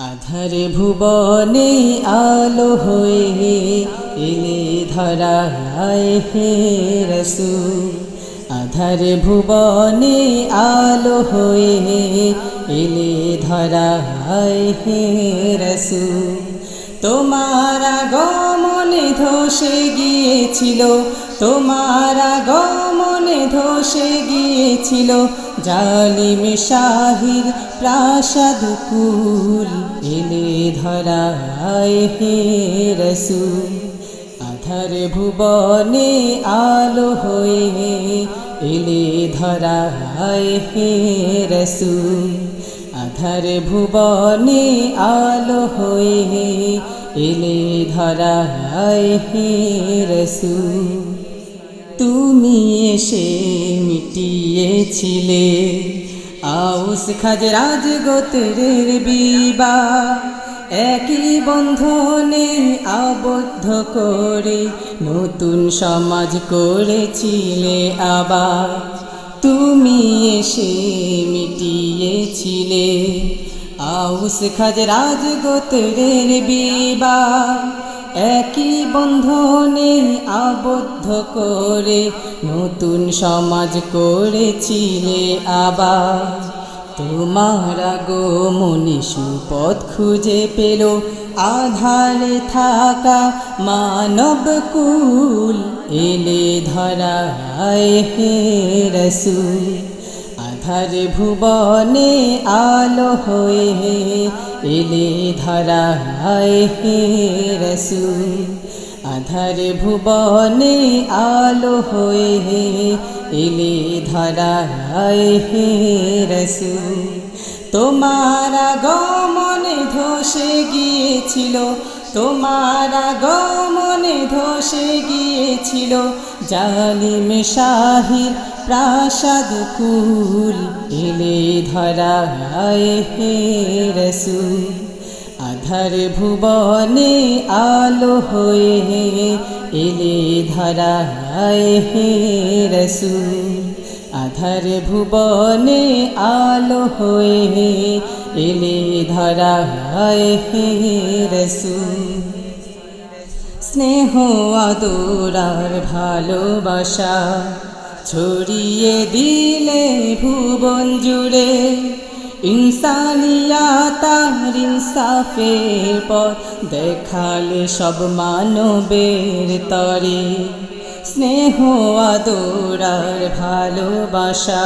আধার ভুবনে আলো হয়ে এলে ধরায় হে রসূল। আধার ভুবনে আলো হয়ে এলে ধরায় হে রসূল। তোমার আগমনে ধসে গিয়েছিল, তোমার আগমনে ধসে গিয়েছিল জালিম শাহির প্রাসাদ কুল। এলে ধরায় হে রসূল। আধার ভুবনে আলো হয়ে এলে ধরায় হে রসূল। আধার ভুবনে আলো হয়ে এলে ধরায় হে রসূল। তুমি এসে মিটিয়েছিলে আউস খাজরাজ গোত্রের বিবাদ, একই বন্ধনে আবদ্ধ করে নতুন সমাজ করেছিলে আবার। তুমি এসে মিটিয়েছিলে আউস খাজরাজ গোত্রের বিবাদ, একই বন্ধনে আবদ্ধ করে নতুন সমাজ করেছিলে আবার। তোমার আগমনে সুপথ খুঁজে পেল আধারে থাকা মানব কুল। এলে ধরায় হে রসূল। আধার ভুবনে আলো হয়ে এলে ধরায় হে রসূল। আধার ভুবনে আলো হয়ে এলে ধরায় হে রসূল। তোমার আগমনে ধসে গিয়েছিল, তোমার আগমনে ধসে গিয়েছিল জালিম শাহির প্রাসাদ কুল। এলে ধরায় হে রসূল। আধার ভুবনে আলো হয়ে এলে ধরায় হে রসূল। আধার ভুবনে আলো হয়ে এলে ধরায় হে রসূল। স্নেহ আদর আর ভালোবাসা ছড়িয়ে দিলে ভুবন জুড়ে, ইনসানিয়াত আর ইনসাফের পথ দেখালে সব মানবের তরে। স্নেহ আদর আর ভালোবাসা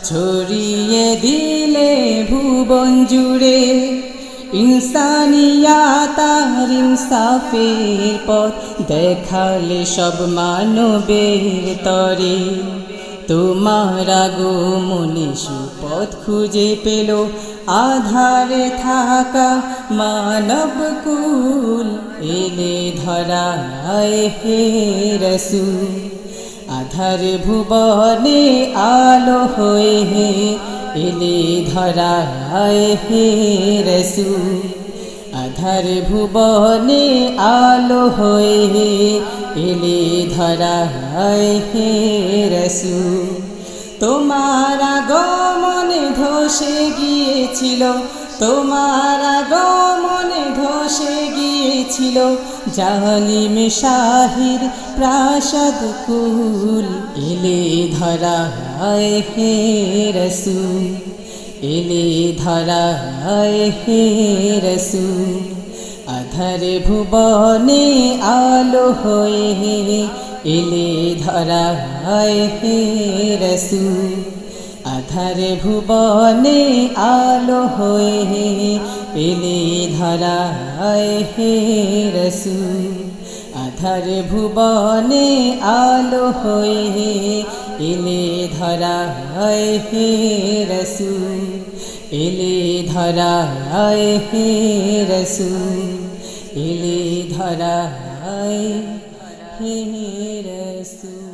ছড়িয়ে দিলে ভুবন জুড়ে, ইনসানিয়াত আর ইনসাফের পথ দেখালে সব মানবের তরে। তোমার আগমনে সুপথ খুঁজে পেল আধারে থাকা মানব কুল। এলে ধরায় হে রসূল। আধার ভুবনে আলো হয়ে এলে ধরায় হে রসূল। আধার ভুবনে আলো হয়ে এলে ধরায় হে রসূল। তোমার আগমনে ধসে গিয়েছিল, তোমার আগমনে ধসে গিয়েছিল জালিম শাহির প্রাসাদ কুল। এলে ধরায় হে রসূল। এলে ধরায় হে রসূল। আধার ভুবনে আলো হয়ে এলে ধরায় হে রসূল। আধার ভুবনে আলো হয়ে এলে ধরায় হে রসূল। আধার ভুবনে আলো হয়ে এলে ধরায় হে রসূল। এলে ধরায় হে রসূল। এলে ধরায় হে রসূল।